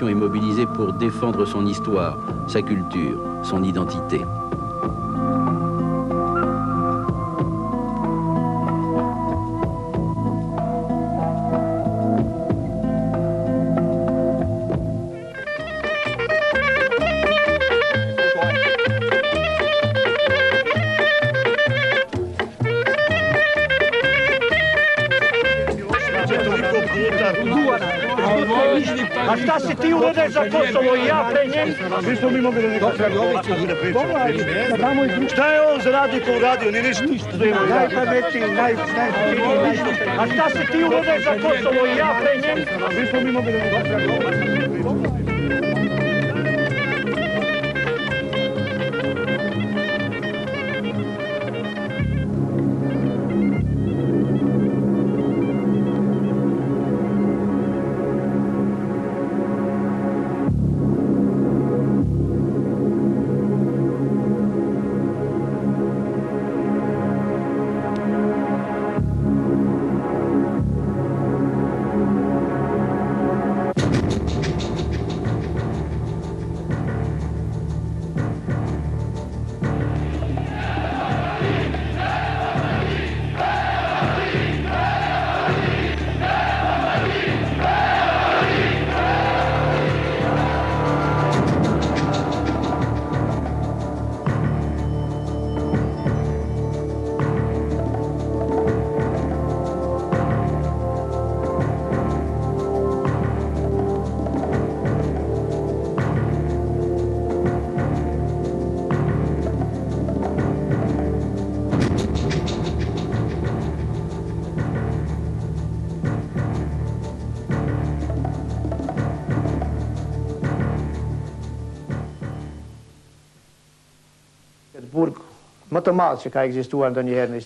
est mobilisée pour défendre son histoire, sa culture, son identité. A šta si ti uradio za Kosovo i ja pre njega? Mi smo mi mogli da nekako da pričamo. Šta je on za radio ko uradio? Ni ništa. Najpametniji, A šta si ti uradio za Kosovo i ja pre njega? Mi smo mi mogli da nekako da pričamo.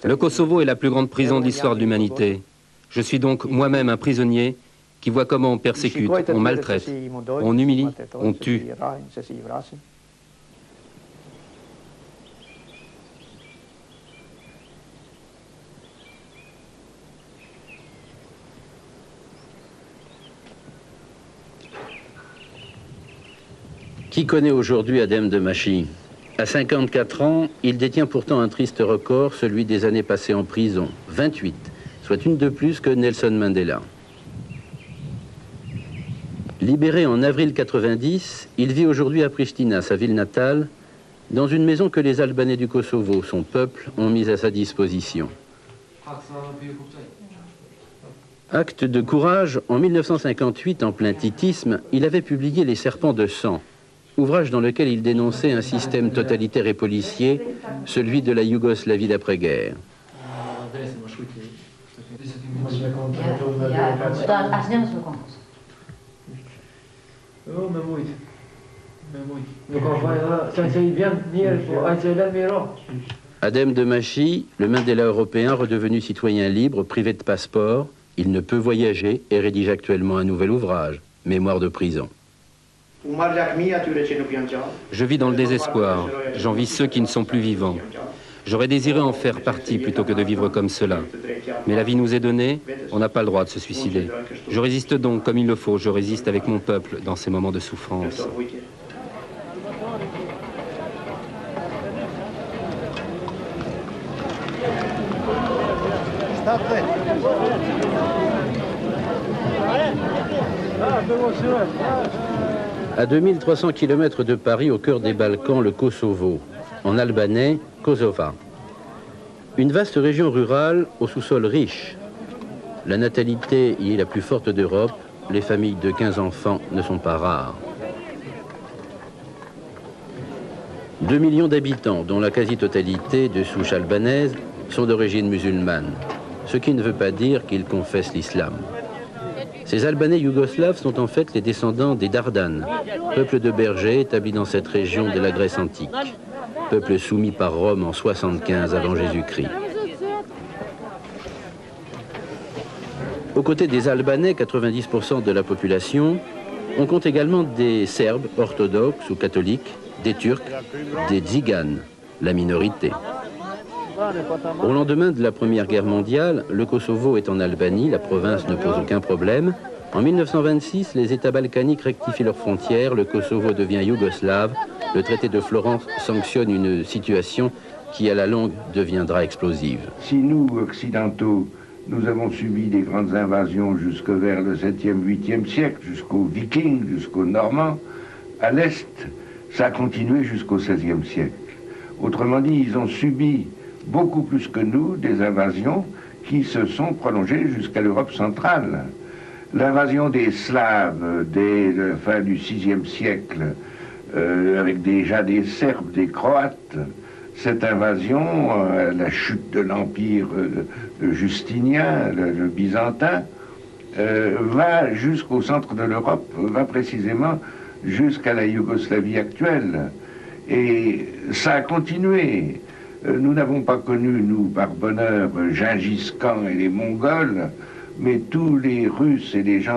Le Kosovo est la plus grande prison de l'histoire de l'humanité. Je suis donc moi-même un prisonnier qui voit comment on persécute, on maltraite, on humilie, on tue. Qui connaît aujourd'hui Adem Demachi? À 54 ans, il détient pourtant un triste record, celui des années passées en prison, 28, soit une de plus que Nelson Mandela. Libéré en avril 90, il vit aujourd'hui à Pristina, sa ville natale, dans une maison que les Albanais du Kosovo, son peuple, ont mise à sa disposition. Acte de courage, en 1958, en plein titisme, il avait publié Les Serpents de sang, ouvrage dans lequel il dénonçait un système totalitaire et policier, celui de la Yougoslavie d'après-guerre. Adem Demachi, le Mandela européen redevenu citoyen libre, privé de passeport, il ne peut voyager et rédige actuellement un nouvel ouvrage, Mémoire de prison. Je vis dans le désespoir, j'envie ceux qui ne sont plus vivants. J'aurais désiré en faire partie plutôt que de vivre comme cela. Mais la vie nous est donnée, on n'a pas le droit de se suicider. Je résiste donc comme il le faut, je résiste avec mon peuple dans ces moments de souffrance. À 2300 km de Paris, au cœur des Balkans, le Kosovo, en albanais, Kosova. Une vaste région rurale au sous-sol riche. La natalité y est la plus forte d'Europe, les familles de 15 enfants ne sont pas rares. 2 millions d'habitants, dont la quasi-totalité de souche albanaise, sont d'origine musulmane, ce qui ne veut pas dire qu'ils confessent l'islam. Ces Albanais yougoslaves sont en fait les descendants des Dardanes, peuple de bergers établi dans cette région de la Grèce antique, peuple soumis par Rome en 75 avant Jésus-Christ. Aux côtés des Albanais, 90% de la population, on compte également des Serbes orthodoxes ou catholiques, des Turcs, des Tziganes, la minorité. Au lendemain de la Première Guerre mondiale, le Kosovo est en Albanie, la province ne pose aucun problème, En 1926, les États balkaniques rectifient leurs frontières, le Kosovo devient yougoslave, le traité de Florence sanctionne une situation qui à la longue deviendra explosive. Si nous, occidentaux, nous avons subi des grandes invasions jusque vers le 7e, 8e siècle, jusqu'aux Vikings, jusqu'aux Normands, à l'Est, ça a continué jusqu'au 16e siècle. Autrement dit, ils ont subi beaucoup plus que nous des invasions qui se sont prolongées jusqu'à l'Europe centrale. L'invasion des Slaves dès la fin du 6e siècle, avec déjà des Serbes, des Croates, cette invasion, la chute de l'empire justinien, le byzantin, va jusqu'au centre de l'Europe, va précisément jusqu'à la Yougoslavie actuelle. Et ça a continué. Nous n'avons pas connu, nous, par bonheur, Gengis Khan et les Mongols, mais tous les Russes et les gens